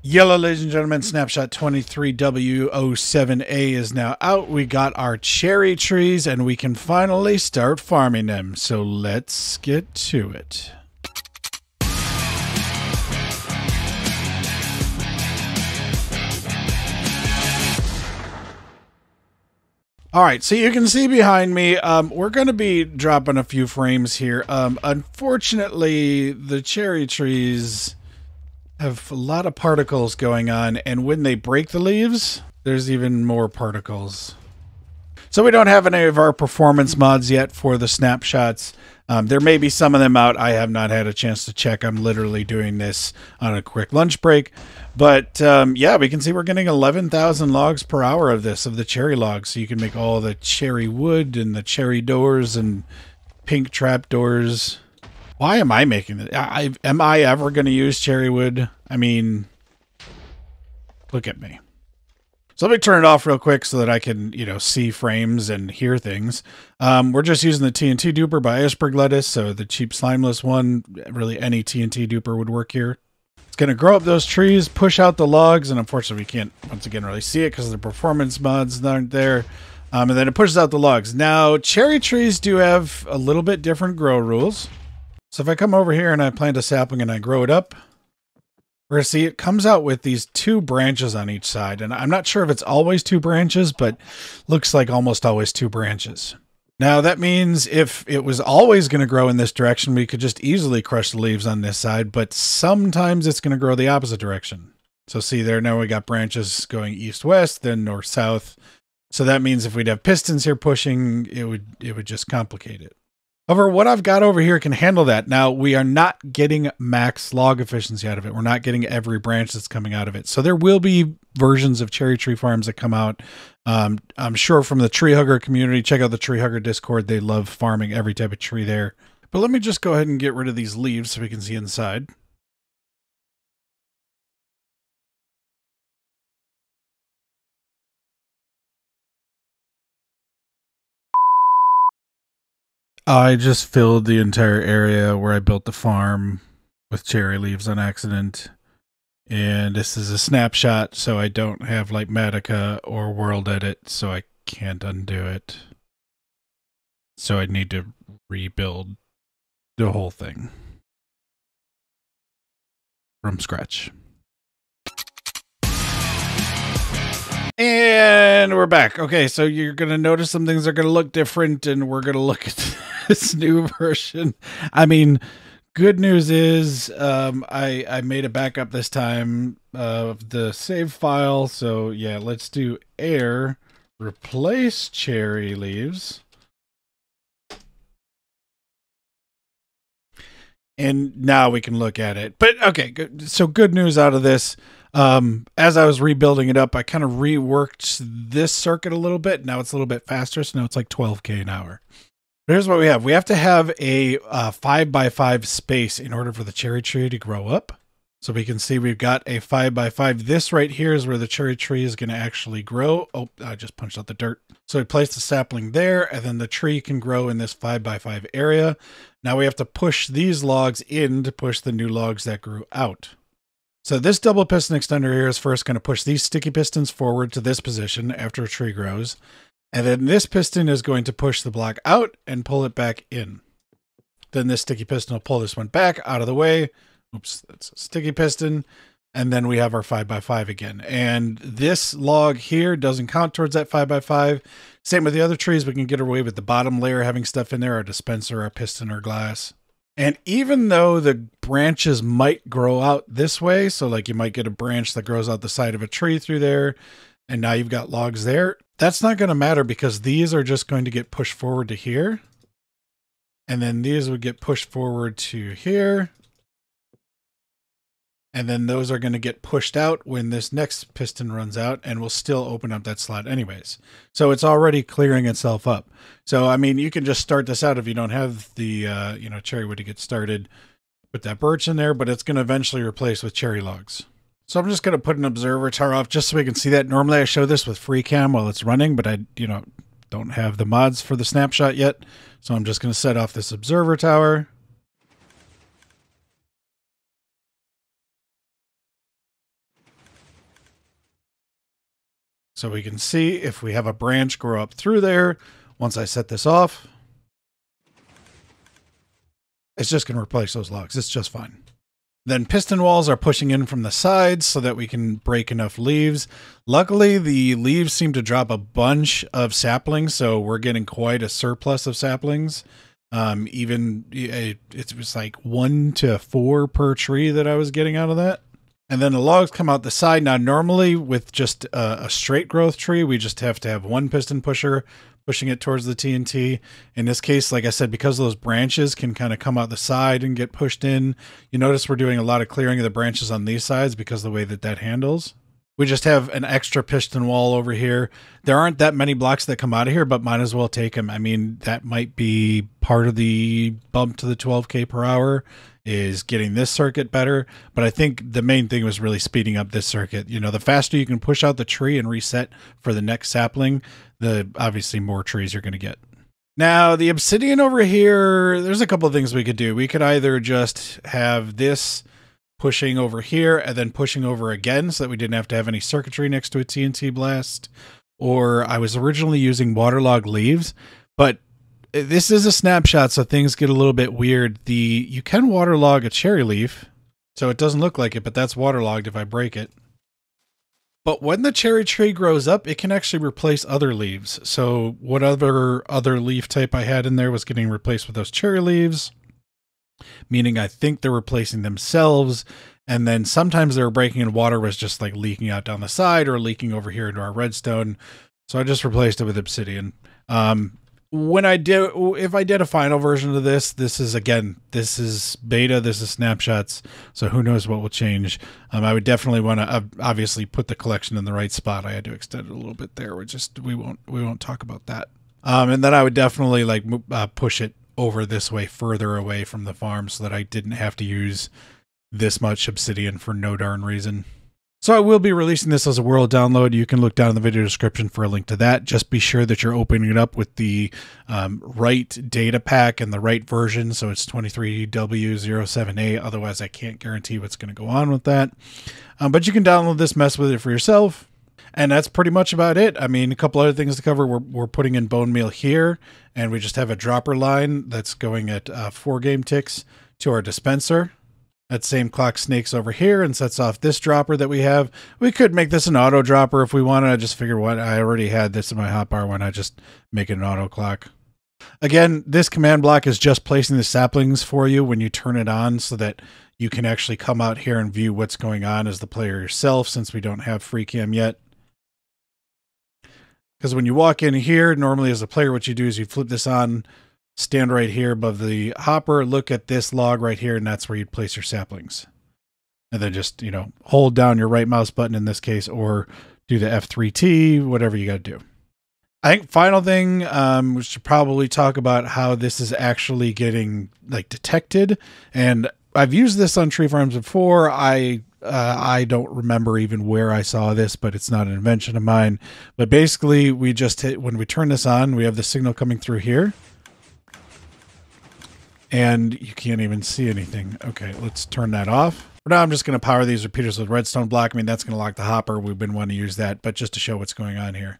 Yellow, ladies and gentlemen, Snapshot 23W07A is now out. We got our cherry trees and we can finally start farming them. So let's get to it. All right, so you can see behind me, we're going to be dropping a few frames here. Unfortunately, the cherry trees have a lot of particles going on, and when they break the leaves, there's even more particles. So we don't have any of our performance mods yet for the snapshots. There may be some of them out. I have not had a chance to check. I'm literally doing this on a quick lunch break. But yeah, we can see we're getting 11,000 logs per hour of this, of the cherry logs. So you can make all the cherry wood and the cherry doors and pink trap doors. Why am I making it? Am I ever going to use cherry wood? I mean, look at me. So let me turn it off real quick so that I can, see frames and hear things. We're just using the TNT duper by Iceberg Lettuce, so the cheap slimeless one. Really, any TNT duper would work here. It's going to grow up those trees, push out the logs, and unfortunately we can't, once again, really see it because the performance mods aren't there. And then it pushes out the logs. Now, cherry trees do have a little bit different grow rules. So if I come over here and I plant a sapling and I grow it up, we're going to see it comes out with these two branches on each side. And I'm not sure if it's always two branches, but looks like almost always two branches. Now that means if it was always going to grow in this direction, we could just easily crush the leaves on this side, but sometimes it's going to grow the opposite direction. So see there, now we got branches going east-west, then north-south. So that means if we'd have pistons here pushing, it would just complicate it. However, what I've got over here can handle that. Now, we are not getting max log efficiency out of it. We're not getting every branch that's coming out of it. So there will be versions of cherry tree farms that come out. I'm sure from the tree hugger community. Check out the tree hugger Discord. They love farming every type of tree there. But let me just go ahead and get rid of these leaves so we can see inside. I just filled the entire area where I built the farm with cherry leaves on accident. And this is a snapshot, so I don't have like Matica or World Edit, so I can't undo it. So I need to rebuild the whole thing from scratch. And we're back. Okay, so you're going to notice some things are going to look different, and we're going to look at this new version. I mean, good news is I made a backup this time of the save file. So yeah, let's do air replace cherry leaves. And now we can look at it. But okay, good. So good news out of this. As I was rebuilding it up, I kind of reworked this circuit a little bit. Now it's a little bit faster. So now it's like 12K an hour. Here's what we have. We have to have a 5x5 space in order for the cherry tree to grow up. So we can see we've got a 5x5. This right here is where the cherry tree is going to actually grow. Oh, I just punched out the dirt. So we place the sapling there, and then the tree can grow in this 5x5 area. Now we have to push these logs in to push the new logs that grew out. So this double piston extender here is first going to push these sticky pistons forward to this position after a tree grows. And then this piston is going to push the block out and pull it back in. Then this sticky piston will pull this one back out of the way. Oops, that's a sticky piston. And then we have our 5x5 again. And this log here doesn't count towards that 5x5. Same with the other trees. We can get away with the bottom layer having stuff in there, our dispenser, our piston, or glass. And even though the branches might grow out this way, so like you might get a branch that grows out the side of a tree through there, and now you've got logs there, that's not going to matter because these are just going to get pushed forward to here. And then these would get pushed forward to here. And then those are going to get pushed out when this next piston runs out, and will still open up that slot anyways. So it's already clearing itself up. So, I mean, you can just start this out if you don't have the, cherry wood to get started. Put that birch in there, but it's going to eventually replace with cherry logs. So I'm just going to put an observer tower off just so we can see that. Normally I show this with free cam while it's running, but I, don't have the mods for the snapshot yet. So I'm just going to set off this observer tower. So we can see if we have a branch grow up through there. Once I set this off, it's just going to replace those logs. It's just fine. Then piston walls are pushing in from the sides so that we can break enough leaves. Luckily, the leaves seem to drop a bunch of saplings, so we're getting quite a surplus of saplings. It was like 1 to 4 per tree that I was getting out of that. And then the logs come out the side. Now, normally with just a straight growth tree, we just have to have one piston pusher pushing it towards the TNT. In this case, like I said, because those branches can kind of come out the side and get pushed in, you notice we're doing a lot of clearing of the branches on these sides because of the way that that handles. We just have an extra piston wall over here. There aren't that many blocks that come out of here, but might as well take them. I mean, that might be part of the bump to the 12K per hour is getting this circuit better. But I think the main thing was really speeding up this circuit. You know, the faster you can push out the tree and reset for the next sapling, the obviously more trees you're going to get. Now, the obsidian over here, there's a couple of things we could do. We could either just have this pushing over here and then pushing over again so that we didn't have to have any circuitry next to a TNT blast. Or I was originally using waterlogged leaves, but this is a snapshot, so things get a little bit weird. You can waterlog a cherry leaf, so it doesn't look like it, but that's waterlogged if I break it. But when the cherry tree grows up, it can actually replace other leaves. So whatever other leaf type I had in there was getting replaced with those cherry leaves, meaning I think they're replacing themselves. And then sometimes they were breaking and water was just like leaking out down the side or leaking over here into our redstone. So I just replaced it with obsidian. If I did a final version of this is beta, this is snapshots, so who knows what will change. I would definitely want to obviously put the collection in the right spot. I had to extend it a little bit there. We won't talk about that. And then I would definitely push it over this way, further away from the farm, so that I didn't have to use this much obsidian for no darn reason. So I will be releasing this as a world download. You can look down in the video description for a link to that. Just be sure that you're opening it up with the right data pack and the right version. So it's 23W07A. Otherwise, I can't guarantee what's going to go on with that. But you can download this, mess with it for yourself. And that's pretty much about it. I mean, a couple other things to cover. We're putting in bone meal here, and we just have a dropper line that's going at 4 game ticks to our dispenser. That same clock snakes over here and sets off this dropper that we have. We could make this an auto dropper if we wanted. I just figured I already had this in my hotbar. Why not just make it an auto clock? Again, this command block is just placing the saplings for you when you turn it on so that you can actually come out here and view what's going on as the player yourself, since we don't have free cam yet. Because when you walk in here, normally as a player, what you do is you flip this on, stand right here above the hopper, look at this log right here, and that's where you'd place your saplings. And then just, hold down your right mouse button in this case, or do the F3T, whatever you got to do. I think final thing, we should probably talk about how this is actually getting detected. And I've used this on tree farms before. I don't remember even where I saw this, but it's not an invention of mine. But basically, when we turn this on, we have the signal coming through here. And you can't even see anything. Okay, let's turn that off. For now, I'm just going to power these repeaters with redstone block. I mean, that's going to lock the hopper. We've been wanting to use that, but just to show what's going on here.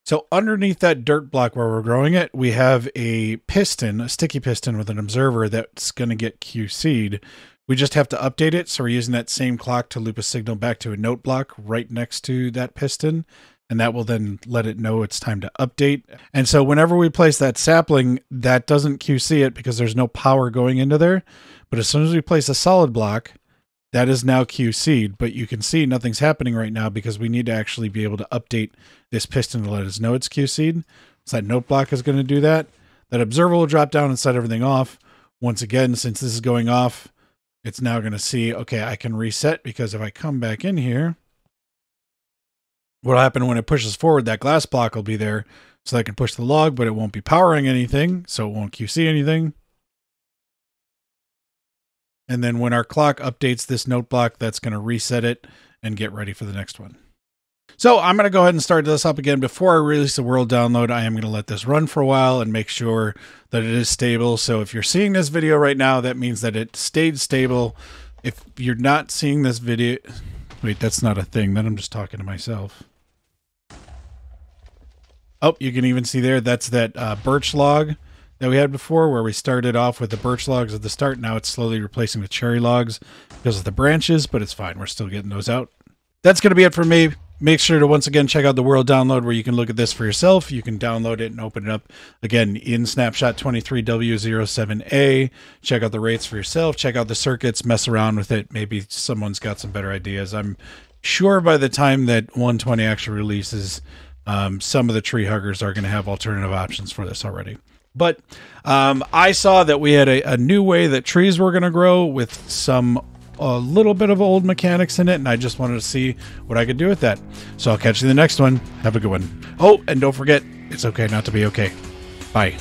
So underneath that dirt block where we're growing it, we have a piston, a sticky piston with an observer that's going to get QC'd. We just have to update it. So we're using that same clock to loop a signal back to a note block right next to that piston. And that will then let it know it's time to update. And so whenever we place that sapling, that doesn't QC it because there's no power going into there. But as soon as we place a solid block, that is now QC'd. But you can see nothing's happening right now because we need to actually be able to update this piston to let us know it's QC'd. So that note block is going to do that. That observer will drop down and set everything off. Once again, since this is going off, it's now going to see, okay, I can reset, because if I come back in here, what'll happen when it pushes forward, that glass block will be there, so I can push the log, but it won't be powering anything, so it won't QC anything. And then when our clock updates this note block, that's going to reset it and get ready for the next one. So I'm going to go ahead and start this up again. Before I release the world download, I am going to let this run for a while and make sure that it is stable. So if you're seeing this video right now, that means that it stayed stable. If you're not seeing this video, wait, that's not a thing. Then I'm just talking to myself. Oh, you can even see there, that's that birch log that we had before, where we started off with the birch logs at the start. Now it's slowly replacing the cherry logs because of the branches, but it's fine. We're still getting those out. That's going to be it for me. Make sure to once again check out the World download where you can look at this for yourself. You can download it and open it up again in Snapshot 23W07A. Check out the rates for yourself. Check out the circuits. Mess around with it. Maybe someone's got some better ideas. I'm sure by the time that 120 actually releases, some of the tree huggers are going to have alternative options for this already. But I saw that we had a new way that trees were going to grow with a little bit of old mechanics in it, and I just wanted to see what I could do with that. So I'll catch you in the next one. Have a good one. Oh, and don't forget, it's okay not to be okay. Bye.